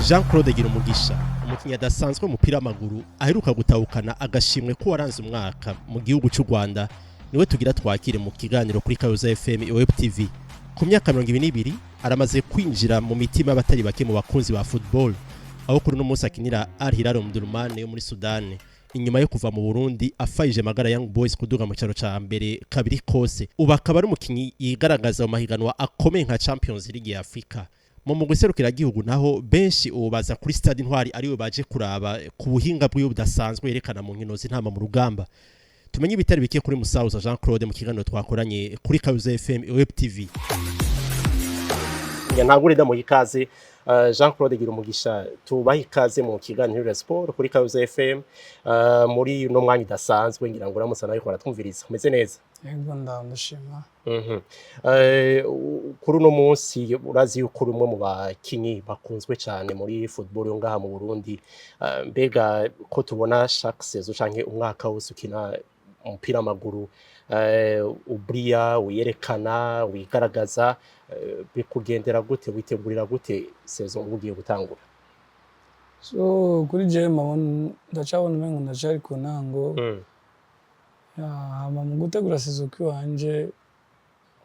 Jean-Claude Girumugisha umukinnyi adasanzwe w'umupira w'amaguru aheruka gutahukana agashimwe ko waranze umwaka mu gihugu cy'u Rwanda niwe tugira twakire mu kiganiro kuri Kayoza FM Web TV. Ku myaka 22 aramaze kwinjira mu mitima y'abatari bake mu bakunzi ba football, aho kuri no munsi akinira Al Hilal Omdurman yo muri Sudan. Inyuma yo kuva mu Burundi afayije magara Young Boys kuduga mu cyaro ca mbere kabiri kose, ubu akaba ari umukinnyi yigaragaza mu mahiganwa akomeye nka Champions League ya Afrika. Mu muguserukira gihugu naho benshi ubaza kuri Stade Intwari ariwe baje kuraba ku buhinga bw'uyu budasanzwe yerekana mu nkino z'intama mu rugamba. Tumenye ibitari bike kuri Musauza Jean-Claude mu kiganiro twakoranye kuri Kayoza FM Web TV. Ntagurida mu ikaze Jean-Claude Girumugisha tubaha ikaze mu kiganiro Sport kuri Kayoza FM muri no mwanya udasanzwe ngira ngo uramusana ariko aratwumviriza umeze neza. Yego ndashima. Kuri uno munsi urazi yuko rumwe mu bakinyi bakunzwe cyane muri football yo ngaha mu Burundi, mbega ko tubona chaque saison canke umwaka wose ukina umupira w'amaguru ubriya wiyerekana wigaragaza, bikugendera gute witegurira gute saison ugiye gutangura? So kuri je ndacabona umengo ndacari ku ntango. Mu gutegura saison kwanje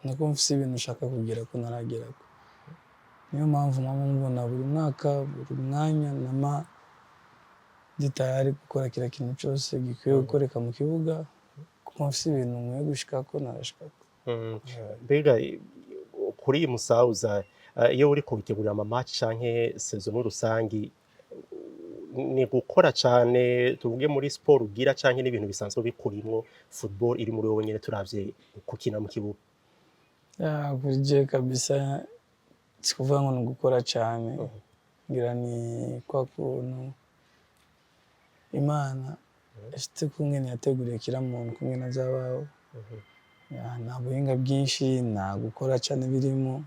nako mfise ibintu ushaka kugira ko naragerako. Niyo mpamvu mbona buri mwaka buri mwanya nama ditayari gukora kila kintu cyose gikwiye gukoreka mu kibuga, kuko mfise ibintu nkwiye gushikako narashikako. Mbega kuri Musauza iyo uri kubitegurira ama match canke saison muri rusangi ni gukora cyane tuvuge muri sport ugira canke n'ibintu bisanzwe bikurimo football iri muri wowe nyene turavye kukina mu kibuga? Kuri je kabisa sikuvuga ngo gukora cyane, ngira ni kwa kuntu Imana ifite kungene yateguriye kila muntu kungene azabaho. Nta buhinga bwinshi, nta gukora cyane birimo,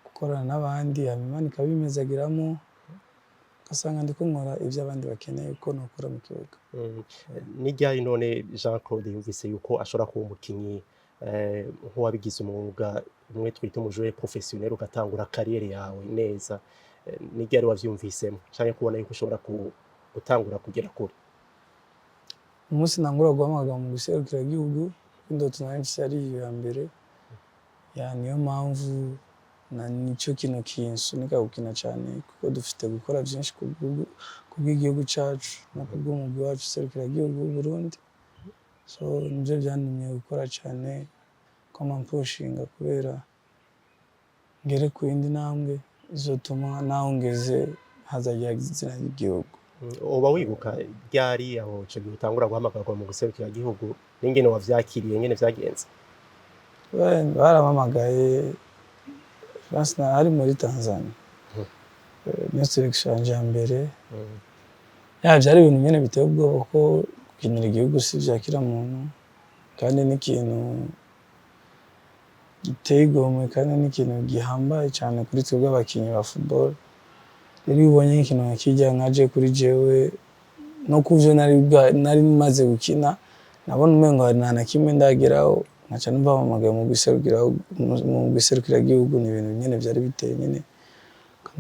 gukorana n'abandi Imana ikabimezagiramo, kasanga ndiko nkora ivyo abandi bakeneye ko nokora mu kibuga. Ni ryari none Jean-Claude yumvise yuko ashobora kuba umukinyi nk'uwabigize umwuga umwe twita umujoueur professionnel ugatangura carrière yawe neza? Ni ryari wavyumvisemo canke kubona yuko ushobora gutangura kugera kure? Umunsi nangura guhamagara mu guserukira igihugu indoto nanje ari ya mbere, niyo mpamvu na nico kintu kinsunika gukina cyane, kuko dufite gukora byinshi kubw'igihugu cyacu no kubw'umugwi wacu serukira igihugu w'u Burundi. So nje byantumye gukora cyane ko mpushinga kubera ngere ku yindi ntambwe izotuma nawongeze hazajya izina ry'igihugu. Uba wibuka ryari aho cyo gutangura guhamagarwa mu guserukira igihugu n'ingene wavyakiriye ngene vyagenze? Baramamagaye ari muri Tanzania. Niyo selection ya mbere. Byari ibintu nyene biteye ubwoba ko gukinira igihugu si vyakira muntu, kandi n'ikintu giteye igomwe kandi n'ikintu gihambaye cyane kuri twebwe abakinyi ba football. Rero ubonye ikintu nkijya nkaje kuri jewe no kuvyo nari maze gukina, nabona umengo nta kimwe ndageraho, nkaca numva bamagaye mu guserukira igihugu. Ni ibintu nyene byari biteye nyene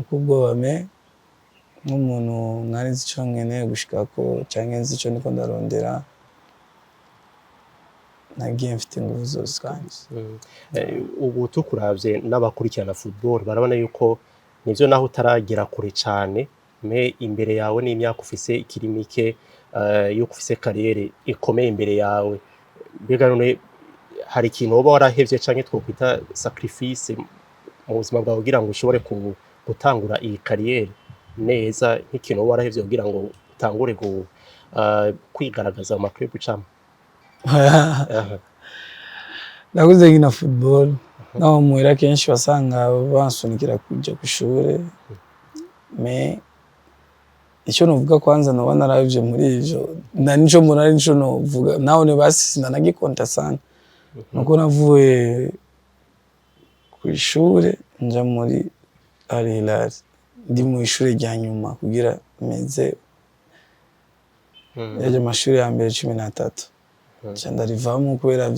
kubwo bame nk'umuntu mwari nzi ico nkeneye gushikako canke nzi ico niko ndarondera, nagiye mfite ingufu zose kandi. Ubu tukuravye n'abakurikirana football barabona yuko nivyo naho utaragera kure cyane, imbere yawe n'imyaka ufise ikiri mike, yo kufise carrière ikomeye imbere yawe. Mbega none hari ikintu uba warahevye canke twokwita sacrifice mu buzima bwawe kugira ngo ushobore gutangura iyi carrière neza, nk'ikintu uba warahevye kugira ngo utangure kwigaragaza mu club ucamo? Nakuze nkina football, naho muhira kenshi basanga bansunikira kujya kw'ishure, icyo novuga kwanza noba naravye muri ivyo nico mbona ari nico novuga naho ne basisina nagikonta sana, nuko navuye kw'ishure nja muri Al Hilal, ndi mu ishure rya nyuma kugira meze yaje amashuri ya mbere 13 ndarivamo kubera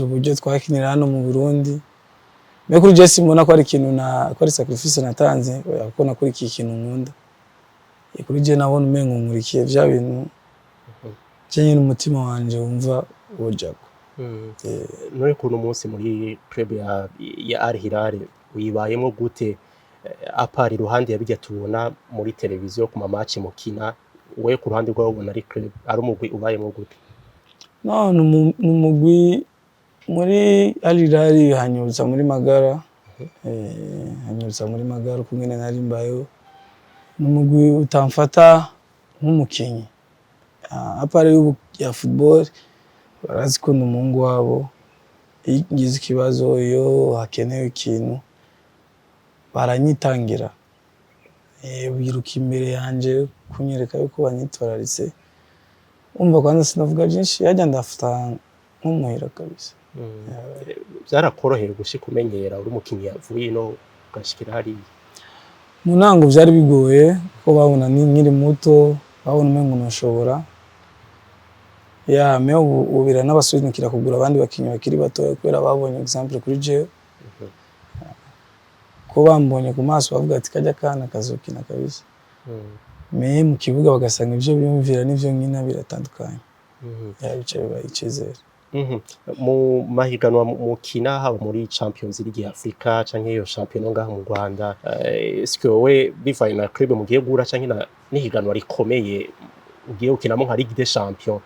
uburyo twakinira hano mu Burundi me kuri Jesse mbona ko ari ikintu na ko ari sacrifice natanze kuko nakuri iki kintu nkunda kuri je nabona umengo nkurikiye bya bintu cyanye n'umutima wanje wumva wojako none kuno munsi muri club ya Al Hilal wibayemo gute apari ruhande yabijya tubona muri televiziyo ku match mukina we ku ruhande rwawe ubona ari club ari umugwi ubayemo gute no numugwi muri Al Hilal hanyuza muri magara hanyuza muri magara kumene nari mbayo numugwi utamfata nk'umukinyi apari ya football barazi ko n'umungu wabo igize ikibazo iyo hakenewe ikintu baranyitangira biruka imbere yanje kunyereka yuko banyitwararitse umva kwanza sinavuga byinshi yajya ndafata nk'umuhira kabisa byarakoroheye gushika umenyera uri umukinyi yavuye no ugashikira hari mu ntango byari bigoye ko babona nkiri muto babona umengo nashobora me ubira n'abasunikira kugura abandi bakinyi bakiri bato kwera babonye example kuri je ko bambonye ku maso bavuga ati kajya kana kazokina kabisa me mu kibuga bagasanga ivyo biyumvira n'ivyo nkina biratandukanye bicaye bayicezera mu mahiganwa mukina haba muri Champions League ya Afrika canke yo champion ngaha mu Rwanda est-ce que we bivaye na club mugiye gura canke n'ihiganwa rikomeye ugiye ukinamo nka Ligue des Champions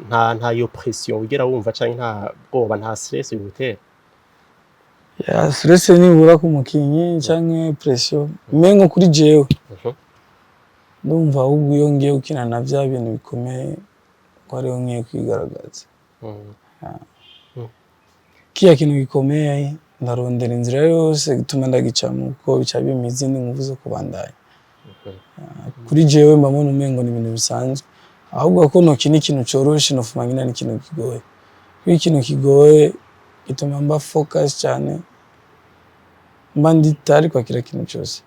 nta yo pression ugera wumva canke nta bwoba nta stress yugutera ya stress nibura ku mukinyi canke pression mengo kuri jewe ndumva ahubwo iyo ngiye ukina na bya bintu bikomeye ko ariho ngiye kwigaragaza kiya kintu gikomeye ndarondera inzira yose gituma ndagicamo uko bica bimize n'inguvu zo kubandanya kuri jewe mbamona umengo ni ibintu bisanzwe ahubwo ko no kini kintu coroshe no fuma ngina ni kintu kigoye kuri kintu kigoye gituma mba focus cyane mba nditari kwa kila kintu cyose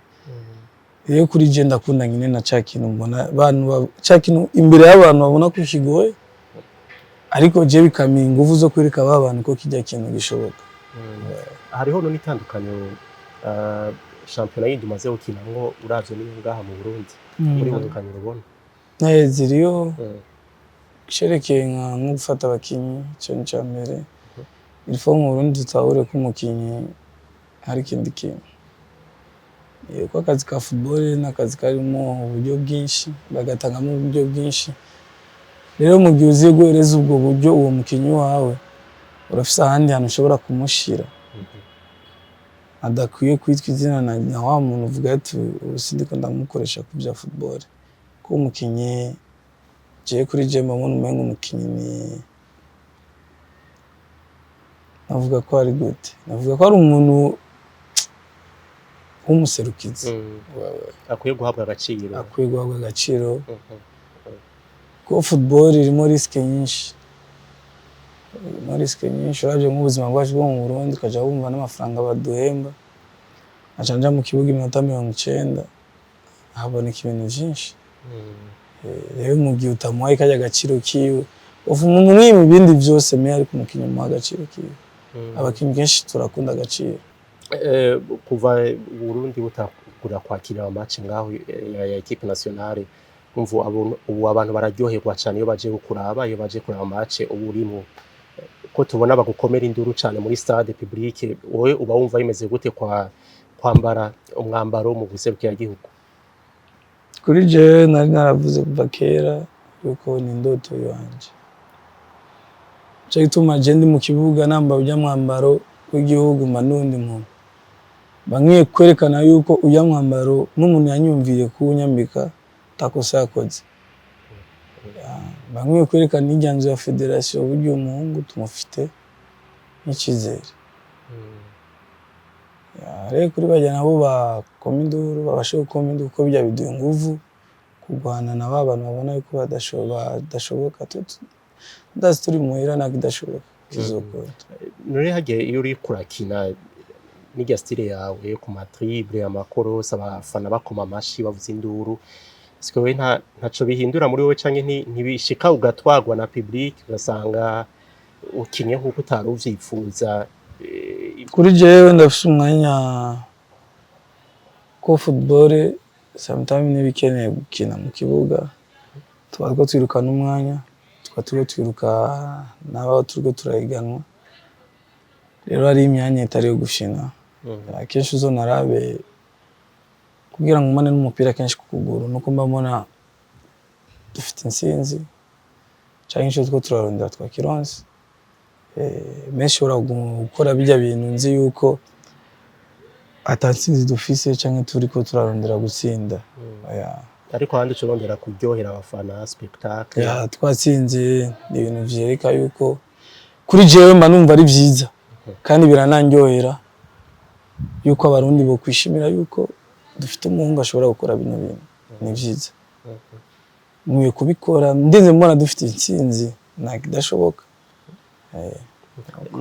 iyo kuri je ndakunda ngine na cha kintu mbona abantu cha kintu imbere y'abantu babona ko kigoye ariko je bikami inguvu zo kwereka abantu ko kijya kintu gishoboka hariho no nitandukanyo championnat yindi maze ukina ngo uravye niyo ngaha mu Burundi muri mukanyo rubona ziriyo sherekeye nko gufata abakinyi cyo ncambere ilfo mu Burundi tutahure ko umukinyi hari kindi kintu ko akazi ka football n'akazi karimo uburyo bwinshi bagatangamo uburyo bwinshi rero mu gihe uziye guhereza ubwo buryo uwo mukinyi wawe urafise ahandi hantu ushobora kumushira adakwiye kwitwa izina na wa muntu uvuga ati usindiko ndamukoresha ku bya football ko umukinyi je kuri je mbona umengo umukinyi ni navuga ko ari gute navuga ko ari umuntu w'umuserukizi akwiye guhabwa agaciro ko football irimo risk nyinshi uraje mu buzima bwacu bwo mu Burundi kaja wumva n'amafaranga baduhemba acanja mu kibuga iminota 90 haboneka ibintu byinshi rero mu gihe utamuhaye kajya agaciro kiwe uvuma umwimi ibindi byose me ariko umukinyi mu agaciro kiwe abakinyi kenshi turakunda agaciro kuva Burundi butagura kwakira match ngaho ya equipe nationale umvu ubu abantu bararyoherwa cyane iyo baje gukuraba iyo baje kuraba match ubu urimo ko tubona bagukomera induru cyane muri stade publique wowe uba wumva bimeze gute kwambara umwambaro mu guserukira gihugu kuri je nari naravuze kuva kera yuko ni indoto yanje cyo gituma je ndi mu kibuga namba ujya mwambaro w'igihugu manundi muntu bamwe kwerekana yuko ujya mwambaro n'umuntu yanyumviye kunyambika takosa yakoze bamwe kwerekana n'ijyanzo ya federation uburyo umuhungu tumufite n'ikizere rero kuri bajya nabo bakominduru babashe gukomindura uko bijya biduye nguvu kugwana na babantu babona yuko badashoboka ndazi turi muhira nako idashoboka kizokora none hagiye iyo uri kurakina n'ijya style yawe ku matrible amakoros abafana bakoma amashi bavuza induru sikowe ntaco bihindura muri wowe canke ntibishika ugatwagwa na public ugasanga ukinye nkuko utaruvyipfuza kuri jewe ndafise umwanya ko football sometimes nibikeneye gukina mu kibuga twari twirukana umwanya twari twiruka n'abaho turiko turahiganwa rero ari imyanya itari yo gushina akenshi uzo narabe kugira ngo umane n'umupira kenshi ku kuguru nuko mbabona dufite insinzi cyangwa insho two turarondera twakironse menshi ura gukora bijya bintu nzi yuko atansinzi dufise cyangwa turiko turarondera gutsinda ariko handi turondera kuryohera abafana spectacle twatsinze ibintu vyereka yuko kuri jewe mba numva ari vyiza kandi birananyohera yuko abarundi bo kwishimira yuko dufite umuhungu ashobora gukora bino bintu ni vyiza mwiye kubikora ndeze mbona dufite intsinzi nakidashoboka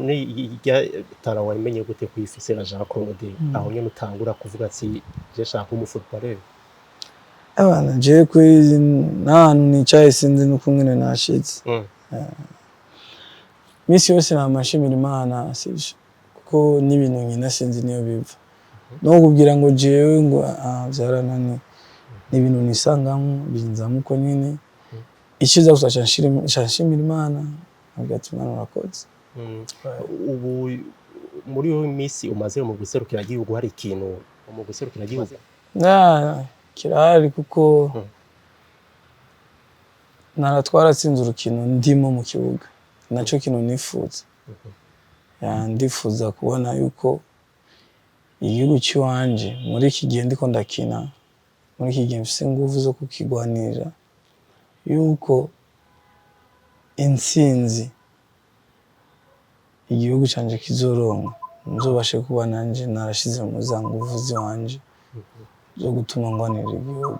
ni tarawa imenye gute kwifise na Jean Claude aho nyene utangura kuvuga ati je shaka umufootballer abana je kuri nanu nicaye sinzi nuko ngene nashitse misi yose namashimira Imana sije kuko n'ibintu nkina sinzi niyo biva no kubwira ngo jewe ngo vyaranani n'ibintu nisangamo binzamu ko nyine ikiza gusa nshimira Imana agatuma narakoze ubu muri yo misi umaze mu guserukira igihugu hari ikintu mu guserukira igihugu kirahari kuko naratwaratsinze urukino ndimo mu kibuga naco kintu nifuza ndifuza kubona yuko igihugu cy'iwanje muri iki gihe ndiko ndakina muri iki gihe mfise ingufu zo kukigwanira yuko intsinzi igihugu canje kizoronka nzobashe kuba nanje narashize mu za ngufu ziwanje zo gutuma ngwanira igihugu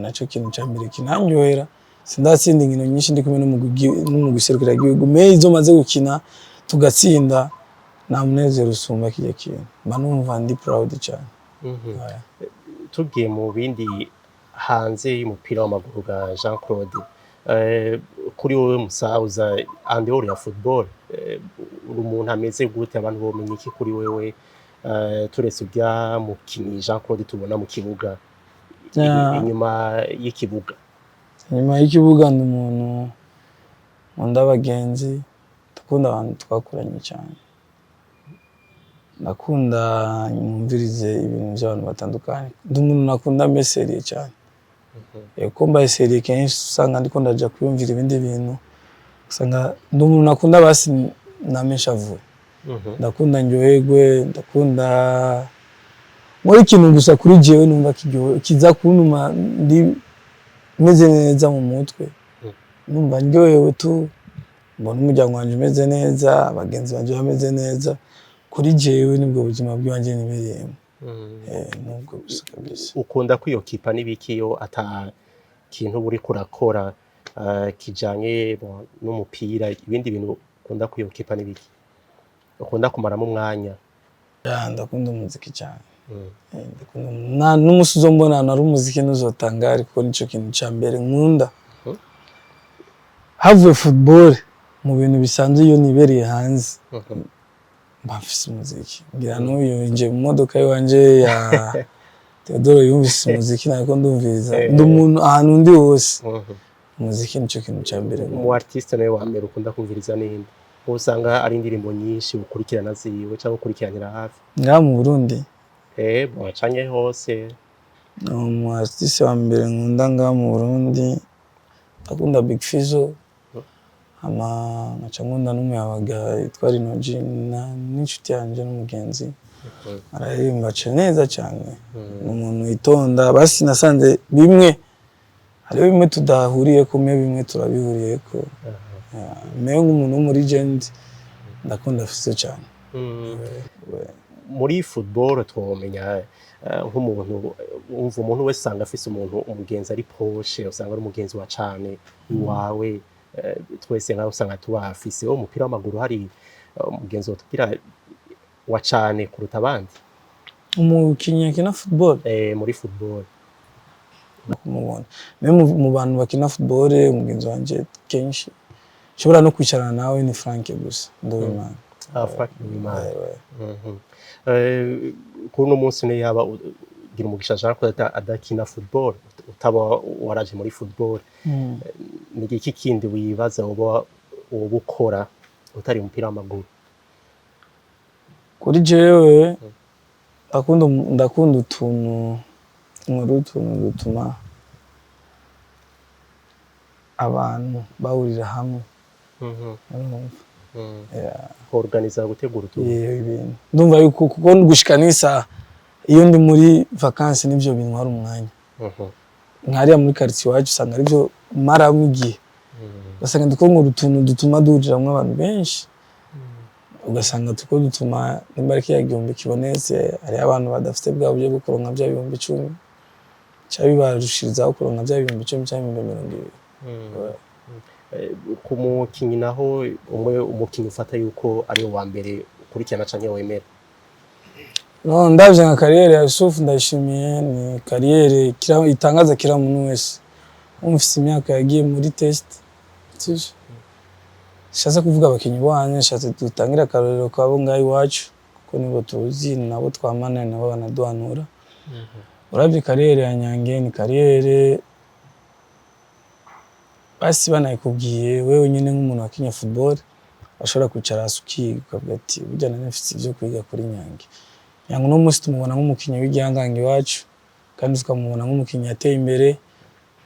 naco kintu ca mbere kinanyohera sindatsinda inkino nyinshi ndi kumwe no guserukira igihugu me izo maze gukina tugatsinda na munezero usumba kijya kintu mba numva ndi proud cyane tugiye mu bindi hanze y'umupira w'amaguru ga Jean Claude kuri wowe musauza andehoro ya football umuntu ameze gute abantu bomenye iki kuri wewe turetse ujya mukinyi Jean Claude tubona mu kibuga inyuma y'ikibuga ndi umuntu nkunda abagenzi ndakunda abantu twakuranye cyane nakunda nyumvirize ibintu by'abantu batandukanye ndi umuntu nakunda meseriye cyane ko mbaye seriye kenshi usanga ndiko ndaja kwiyumvira ibindi bintu usanga ndi umuntu nakunda basi nameshavu ndakunda njyoherwe ndakunda muri kintu gusa kuri jewe numva kiza kuntuma ndi meze neza mu mutwe numva njyohewe tu mbona umuryango wanje umeze neza abagenzi banje bameze neza kuri jewe nibwo buzima bwanje nibereyemo nubwo gusa kabisa ukunda kwiyokipa nibikiyo ata kintu buri kurakora kijanye n'umupira ibindi bintu ukunda kwiyokipa nibiki ukunda kumaramo umwanya ndakunda umuziki cyane ndakunda n'umusuzo mbona nari umuziki nuzotanga ariko nico kintu ca mbere nkunda havuye football mu bintu bisanzwe iyo nibereye hanze bafise umuziki ngira n'uyu nje mu modoka yanje ya Theodore yumvise umuziki nako ndumviriza ndi umuntu ahantu ndi hose umuziki nico kintu ca mbere mu artiste nawe wa mbere ukunda kumviriza ninde usanga ari indirimbo nyinshi ukurikirana ziwe cyangwa ukurikiranira hafi nga mu Burundi bwacanye hose mu artiste wa mbere nkunda nga mu Burundi akunda Big Fizzo ngaca nkunda n'umuyabaga yitwa Rinoji n'inshuti yanje n'umugenzi araririmba neza cyane n'umuntu yitonda basi nasanze bimwe hariho bimwe tudahuriye ko bimwe turabihuriye ko mewe nk'umuntu wo muri Legend ndakunda Fizzo cyane muri football twomenya nk'umuntu umva umuntu wese sanga afise umuntu umugenzi ari poshe usanga ari umugenzi wa cyane wawe twese ngaho usanga tubafise umupira w'amaguru hari umugenzi wotubwira wa cyane kuruta abandi umukinnyi akina football muri football kumubona mu bantu bakina football umugenzi wanje kenshi shobora no kwicarana nawe ni Frank gusa ndabimana Frank Uwimana. Kuno munsi ne yaba gira umugisha Jean Claude adakina football utaba waraje muri football. Ni iki kindi wibaza uba ukora utari umupira w'amaguru? Kuri jewe ndakunda utuntu dutuma abantu bahurira hamwe. Organiza gutegura ibintu ndumva yuko kuko gushika nisa iyo ndi muri vacances nivyo bintu hari umwanya nkariya muri quartier wacu usanga arivyo mara mugihe basanga ndikongora utuntu dutuma duhujiramwe abantu benshi ugasanga tuko dutuma nimbariki ya gihumbi kibonetse ari abantu badafite bwa buryo bwo kuronka bya 10,000 cabibarushirizaho kuronka bya 10,000 cyangwa 20,000. Ku mukinyi naho umwe umukinyi ufata yuko ari wa mbere ukurikirana canke wemera? No, ndavye nka kariyeri ya Yusuf ndayishimiye ni kariyeri itangaza kira muntu wese umufise imyaka yagiye muri test shaza kuvuga abakinyi bwanye shatse dutangira karorero kwabo ngayi wacu kuko nibo tuzi nabo twamana nabo banaduhanura. Uravye kariyeri ya Nyange ni kariyeri basi banayikubwiye wewe nyine nk'umuntu wakinye football ashobora kwicara asuki ukavuga ati burya nanafite ivyo kwiga kuri Nyange. Nyange no musi tumubona nk'umukinyi w'igihangange wacu kandi tukamubona nk'umukinyi yateye imbere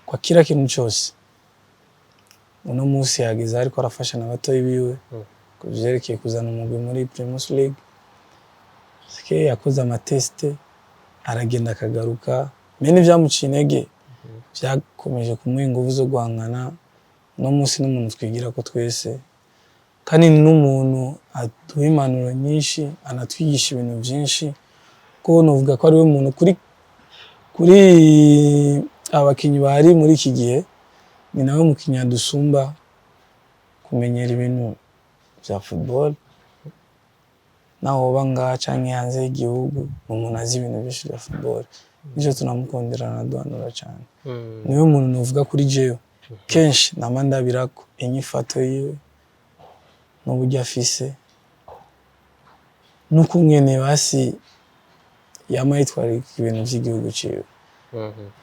kwa kira kintu cyose. Uno musi yagize ariko arafasha n'abatoyi biwe kuvyerekeye kuzana umugwi muri Primus League. Sike yakoze amateste aragenda akagaruka mene vyamuciye intege vyakomeje kumuha inguvu zo guhangana. No musi n'umuntu twigira ko twese kandi n'umuntu aduha impanuro nyinshi anatwigisha ibintu byinshi ko novuga ko ari we muntu kuri abakinyi bari muri iki gihe ni nawe mukinyi adusumba kumenyera ibintu bya football naho banga canke hanze y'igihugu umuntu azi ibintu byinshi bya football nijo tunamukondera na duhanura cyane. Niwe muntu novuga kuri jewe kenshi namandabirako inyifato yiwe n'uburyo afise n'ukungene basi yamayitwarika ibintu by'igihugu ciwe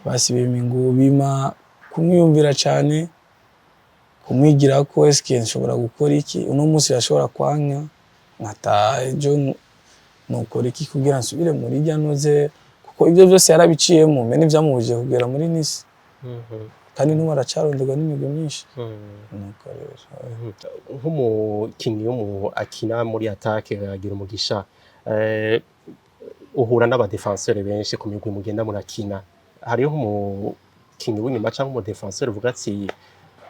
basi bimingo bima kumwiyumvira cyane kumwigira ko eske nshobora gukora iki uno munsi yashobora kwanya nkata ejo nukora iki kugira nsubire muri ryanoze kuko ibyo byose yarabiciyemo mene byamubuje kugera muri Nice kandi n'ubu aracarondegwa n'imigwi myinshi. Nk'umukinyi akina muri attaque agira umugisha uhura n'abadefenseur benshi ku migwi mugenda murakina hariho nk'umukinyi w'inyuma cyangwa umudefenseur uvuga ati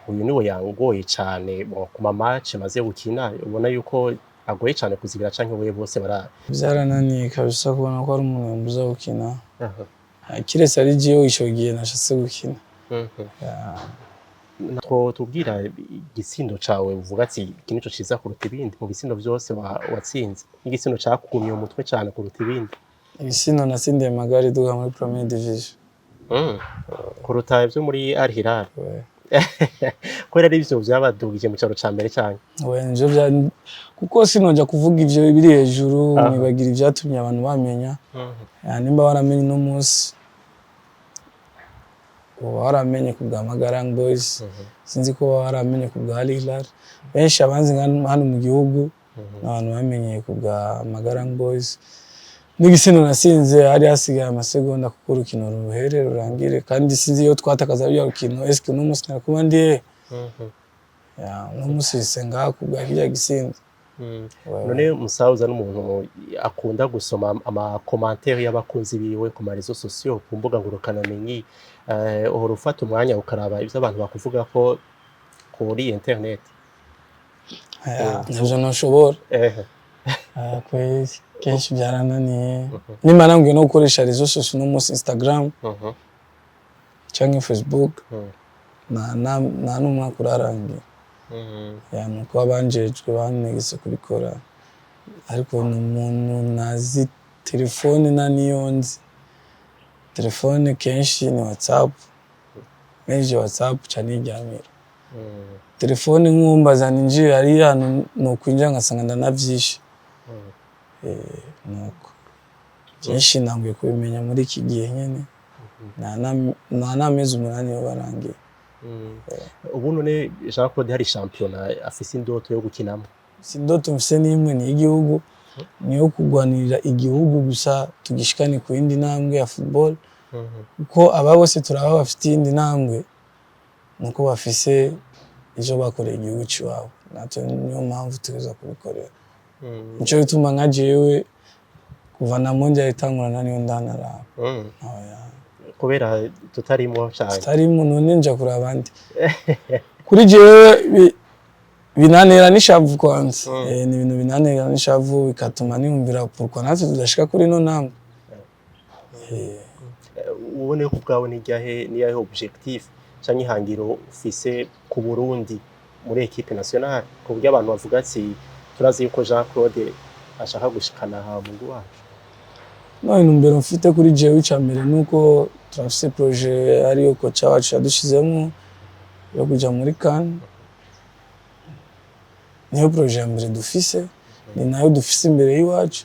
uyu niwe yangoye cyane ku match maze gukina ubona yuko agoye cyane kuzigira canke we bose byarananiye kabisa kubona ko ari umuntu yambuza gukina kirese ari jiyo ishogiye nashatse gukina. Tubwira igisindo cawe uvuga ati iki nico ciza kuruta ibindi mu bisindo byose watsinze igisindo cakumye umutwe cyane kuruta ibindi? Ibisindo natsindiye magari duga muri Premier Division kuruta ibyo muri Al Hilal kwera ari byo byabadugije mu cyaro ca mbere cyane nje bya kuko sinoja kuvuga ivyo biri hejuru mwibagira ivyatumye abantu bamenya nimba waramenye no munsi waramenye ku bwa Magarang Boys sinzi ko waramenye ku bwa Al Hilal benshi abanzi hano mu gihugu n'abantu bamenye ku bwa Magarang Boys. N'igisino nasinze hari hasigaye amasegonda kuko urukino ruhere rurangire kandi sinzi iyo twatakaza bya rukino eske no munsi nakuba ndiye no munsi senga ku bwa kijya gisinze. None musauza n'umuntu akunda gusoma ama commentaire y'abakunzi biwe ku marezo sociaux ku mbuga ngurukana menyi uhora ufata umwanya ukaraba ibyo abantu bakuvuga ko kuri internet? Navyo nashobora kwezi kenshi byarananiye nimara ngwe no gukoresha rezo sociaux no munsi Instagram cyangwa Facebook na n'umwaka urarangiye nuko abanjejwe banegese kubikora ariko n'umuntu nazi telefone niyonzi telefone kenshi ni WhatsApp meje WhatsApp cyane ijyamira telefone nkumbaza ninjiye ari hano no kwinjira ngasanga ndanavyishe nuko byinshi ntanguye kubimenya muri iki gihe nyene nta n'amezi 8 yo barangiye. Ubu none Jean Claude hari championnat afise indoto yo gukinamo? Si indoto mfise n'imwe, ni igihugu, niyo kugwanirira igihugu gusa tugishikane ku yindi ntambwe ya football. Kuko aba bose turaba bafite iyindi ntambwe nuko bafise ivyo bakoreye igihugu ciwabo, natwe niyo mpamvu tuza kubikorera. Nico bituma nka jewe kuva na mondial itangurana niyo ndanaraba. Kubera tutarimo cyane. Tutarimo none nja kuri abandi. Kuri jewe binanera n'ishavu kwanza. Ni ibintu binanera n'ishavu bikatuma niyumvira pourquoi natwe tudashika kuri no ntambwe. Ubone ko bwawe niyahe objectif canke ihangiro ufise ku Burundi muri equipe nationale ku buryo abantu bavuga ati turazi yuko Jean Claude ashaka gushikana ha mu wacu? No, intumbero mfite kuri jewe icambere nuko turafise projet ariyo kocha wacu yadushizemo yo kuja muri CAN. Niyo projet ya mbere dufise, ni nayo dufise imbere y'iwacu,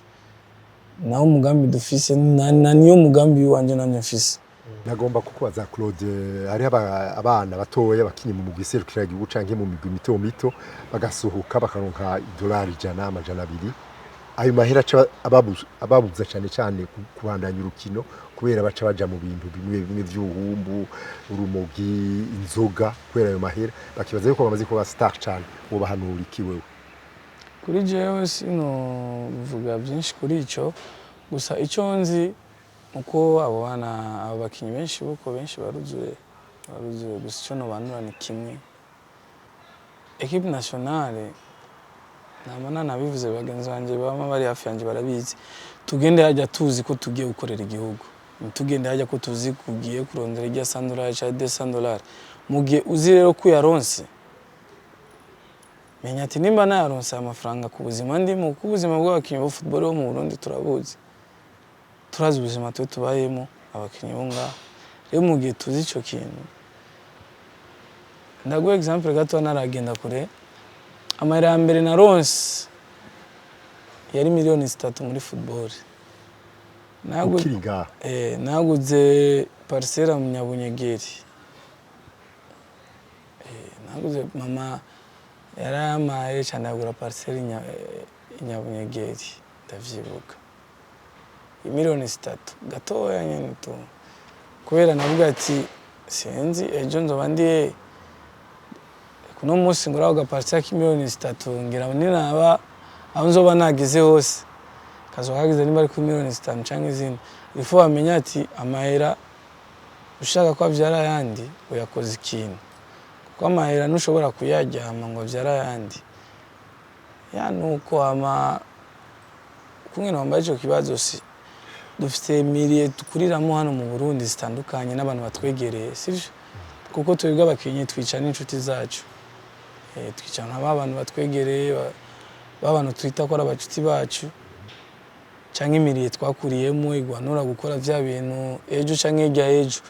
naho umugambi dufise na niyo mugambi wanje nanje mfise. Nagomba kukubaza Claude, hari abana batoya bakinye mu mugwi serukira igihugu canke mu migwi mito mito bagasuhuka bakaronka $100 amajana 2. Ayo mahera ababuza cyane kubandanya urukino kubera baca baja mu bintu bimwe vy'uhumbu, urumogi, inzoga. Kubera ayo mahera bakibaza yuko bamaze kuba star cyane, uwo bahanura iki wewe? Kuri jewe sino bivuga byinshi kuri ico, gusa ico nzi uko abo bana abo bakinyi benshi buko benshi baruzuye gusa ico no banura ni kimwe. Equipe nationale namana nabivuze bagenzi banje bama bari hafi yanje barabizi, tugende hajya tuzi ko tugiye gukorera igihugu, tugende hajya ko tuzi kugiye kurondera irya $100 cha $200. Mugiye uzi rero ko yaronse menya ati nimba nayaronse amafaranga ku buzima ndimo, ku buzima bw'abakinyi bo football bo mu Burundi turabuzi, turazi ubuzima twe tubayemo abakinyi bo ngaho. Rero mugiye tuzi ico kintu, ndaguha example gato naragenda kure. Amahera ya mbere naronse yari $3,000,000 muri football. Naguze parcelle mu Nyabunyegeri. Naguze mama yaramaye cyane agura parcelle Nyabunyegeri ndavyibuka. $3,000,000 gatoya nyene to. Kubera navuga ati sinzi ejo nzoba ndiye kuno munsi ngura agapartira $3,000,000 ngira ninaba aho nzoba nagize hose kazohagize nimba ari $5,000,000 canke izindi. Ifo amenya ati amahera ushaka ko avyara yandi uyakoze ikintu, kuko amahera ntushobora kuyaryama ngo avyara yandi. Nuko ama kumwe wambaye ico kibazo si dufite miliye tukuriramo hano mu Burundi zitandukanye n'abantu batwegereye, sivyo? Kuko twebwe abakinyi twica n'inshuti zacu. Twicana abantu batwegereye, babantu twita ko ari abacuti bacu, canke imiriye twakuriyemo igwanura gukora vya bintu ejo canke hirya ejo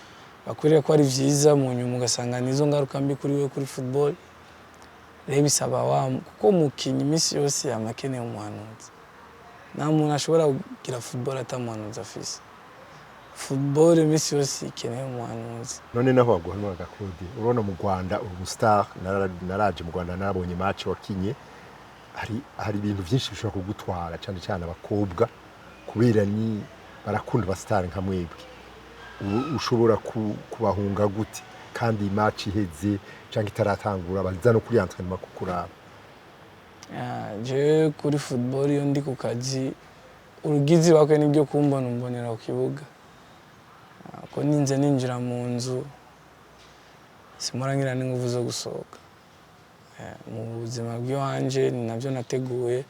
bakurira ko ari vyiza, mu nyuma ugasanga nizo ngaruka mbi kuri we kuri football. Rero bisaba kuko mukinyi imisi yose amakeneye umuhanuzi. Nta muntu ashobora kugira football atamuhanuzi afise. Football imisi yose ikeneye umuhanuzi. None naho waguhanura Claude, urabona mu Rwanda uri star, naraje mu Rwanda nabonye match wakinye, hari ibintu byinshi bishobora kugutwara cyane abakobwa kubera ni barakunda ba star nka mwebwe. Ushobora kubahunga gute kandi match iheze cyangwa itaratangura baza no kuri entraînement kukuraba? Je kuri football yo ndi ku kazi urugizi bakwe nibyo kumbona umbonera ku kibuga. Ko ninze ninjira mu nzu simurangira n'inguvu zo gusohoka. Mu buzima bw'iwanje ni navyo nateguye,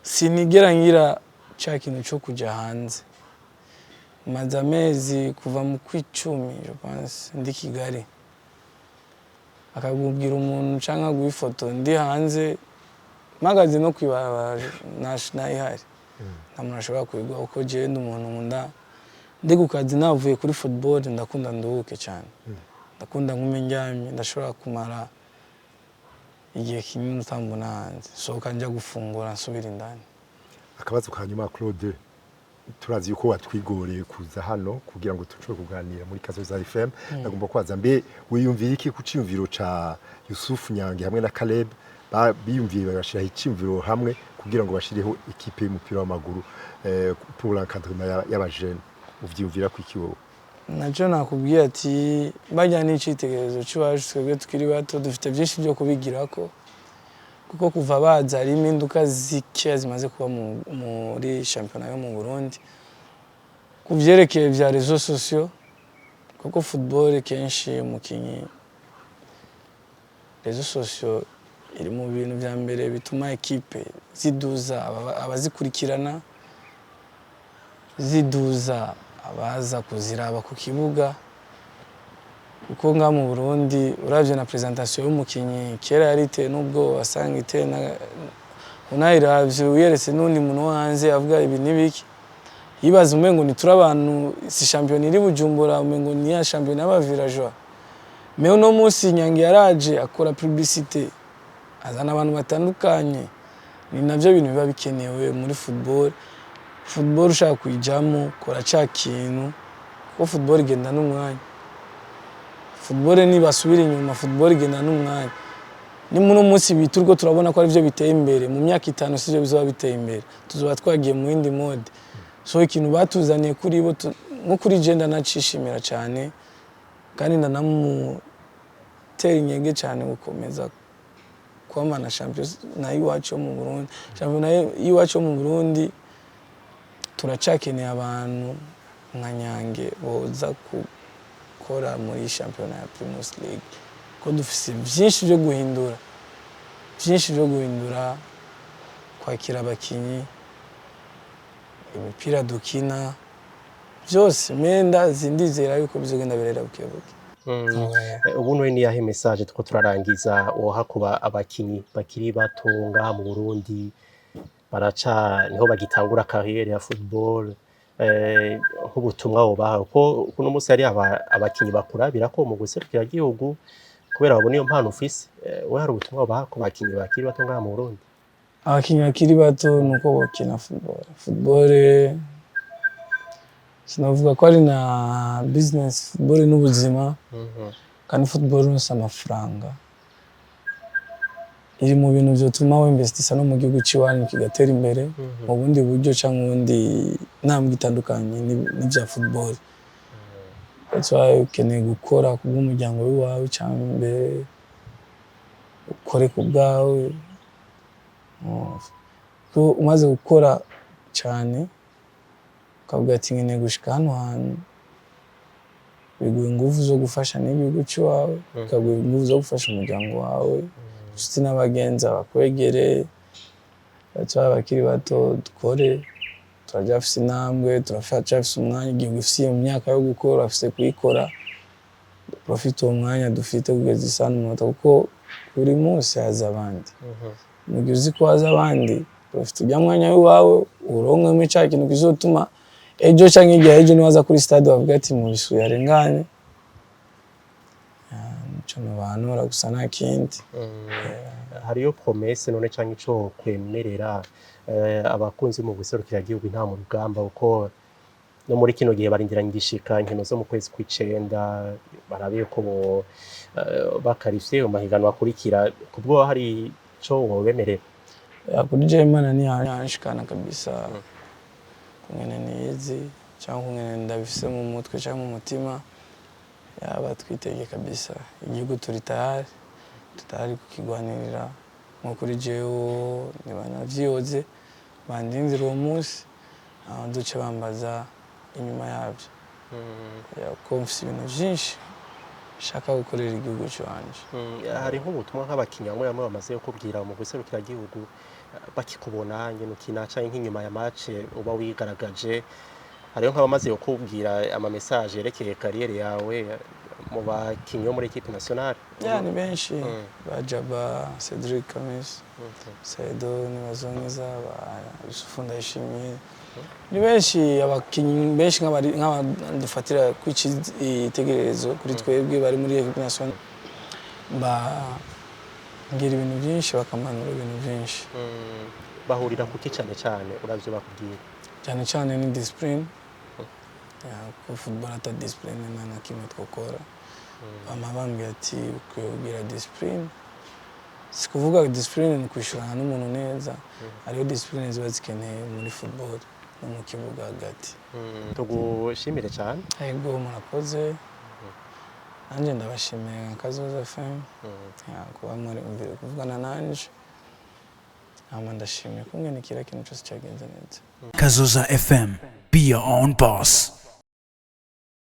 sinigera ngira cya kintu cyo kujya hanze. Maze amezi kuva mu kwicumi je pense ndi Kigali, akagubwira umuntu canka guifoto ndi hanze magazi no kwibarabara nayihari. Nta muntu ashobora kwigwa uko je ndi umuntu ndi ku kazi navuye kuri football, ndakunda nduhuke cyane. Ndakunda nkumenjyamye, ndashobora kumara igihe kinini utambona hanze, sohoka njya gufungura nsubira indani. akabazo ka nyuma Claude turazi yuko watwigoreye kuza hano kugira ngo tushobore kuganira muri Kazoza FM nagomba kwaza mbe wiyumvira iki ku ciyumviro ca Yusuf Nyange hamwe na Caleb biyumviye bagashira iciyumviro hamwe kugira ngo bashireho equipe y'umupira w'amaguru pour l'encadrement y'abajene uvyumvira ku iki wowe nacyo nakubwiye ati bajyana n'icitegererezo cy'iwacu twebwe tukiri bato dufite byinshi byo kubigirako kuko kuva baza hari impinduka zike zimaze kuba muri shampiyona yo mu Burundi ku byerekeye bya réseaux sociaux kuko football kenshi umukinyi réseaux sociaux iri mu bintu bya mbere bituma equipe ziduza abazikurikirana ziduza abaza kuziraba ku kibuga kuko nga mu Burundi uravye na presentation y'umukinyi kera yari ite nubwo wasanga ite unayiravye uyeretse n'undi muntu hanze avuga ibi nibiki yibaza umengo ni turabantu si champion iri Bujumbura umengo ni ya champion y'abavillageois mais uno munsi Nyange yaraje akora publicité azana abantu batandukanye ni navyo bintu biba bikenewe muri football ushaka kuyijamo kora ca kintu kuko football igenda n'umwanya football ni basubira inyuma football igenda n'umwanya ni muno munsi biturwo turabona ko ari byo biteye imbere mu myaka 5 sije bizoba biteye imbere tuzoba twagiye mu yindi mode so ikintu batuzaniye kuri bo nko kuri gender nacishimira cyane kandi ndanamutera inyege cyane gukomeza kwamana champions na iwacu mu Burundi champion iwacu mu Burundi turacakeneye abantu nka Nyange boza gukora muri shampiyona ya Primus League ko dufise byinshi byo guhindura kwakira abakinyi imipira dukina byose menda zindizera yuko bizogenda birera bukebuke ubu none ni yahe message tuko turarangiza woha kuba abakinyi bakiri batunga mu Burundi baraca niho bagitangura carrière ya football nk'ubutumwa wobaha ko kuno musi ari abakinyi bakurabira ko mu guserukira gihugu kubera babona iyo mpano ufise we hari ubutumwa wobaha ko bakinyi bakiri batunga mu Burundi abakinyi bakiri bato nuko bokina football sinavuga ko ari na business football n'ubuzima kandi football nusa amafaranga iri mu bintu byotuma w'investisa no mu gihugu cy'iwanyu kigatera imbere mu bundi buryo cyangwa ubundi ntambwe itandukanye n'ibya football that's why ukeneye gukora ku bw'umuryango wawe cyangwa imbere ukore ku bwawe ko umaze gukora cyane ukavuga ati nkeneye gushika hano hantu biguha ingufu zo gufasha n'igihugu cy'iwawe ukaguha ingufu zo gufasha umuryango wawe inshuti n'abagenzi bakwegereye bakiri bato dukore turacyafise intambwe turacyafise umwanya igihe ufise iyo myaka yo gukora ufise kuyikora profite uwo mwanya dufite kugeza isaha n'umunota kuko buri munsi haza abandi mu gihe uzi ko haza abandi profite ujya mwanya w'iwawe uronkemo cya kintu kizotuma ejo cyangwa igihe ejo niwaza kuri stade bavuga ati mu bisu yarenganye banura gusa nta kindi hariyo promesse none cyangwa ico kwemerera abakunzi mu guserukira gihugu nta mu rugamba uko no muri kino gihe barindiranye igishika inkino zo mu kwezi kw'icenda barabiye ko bakarifye umuhigano akurikira kubwo hari ico wobemerera kuri Imana ni yanshikana kabisa kumene nizi cyangwa kumene ndabifise mu mutwe cyangwa mu mutima yaba twitege kabisa igihugu turi tayari kukigwanirira nko kuri jewe nibanavyiyoze bandindira uwo munsi duce bambaza inyuma yabyo ko mfise ibintu vyinshi shaka gukorera igihugu cyanje hari nk'ubutumwa nk'abakinyi bamwe bamaze kubwira mu guserukira igihugu bakikubona ngene ukina canke nk'inyuma ya match uba wigaragaje hariyo nk'abamaze kubwira ama message yerekeye carrière yawe mu bakinyi bo muri equipe nationale ni benshi bajaba Cedric Kamis Saido Nibazongiza Yusuf Ndayishimiye ni benshi abakinyi benshi nk'abadufatira kwiki itegererezo kuri twebwe bari muri equipe nationale ngira ibintu byinshi bakamanura ibintu byinshi bahurira kuki cyane cyane uravyo bakubwira cyane cyane ni discipline ku football ata discipline nta kimwe twokora bambwira ati kugira discipline sikuvuga discipline ni kwishurana n'umuntu neza ariyo discipline ziba zikeneye muri football no mu kibuga hagati tugushimire cyane yego murakoze nanje ndabashimiye nka Kazoza FM kuba muri kuvugana nanje ndashimiye kumwe nikira kintu cyose cyagenze neza Kazoza FM, be your own boss.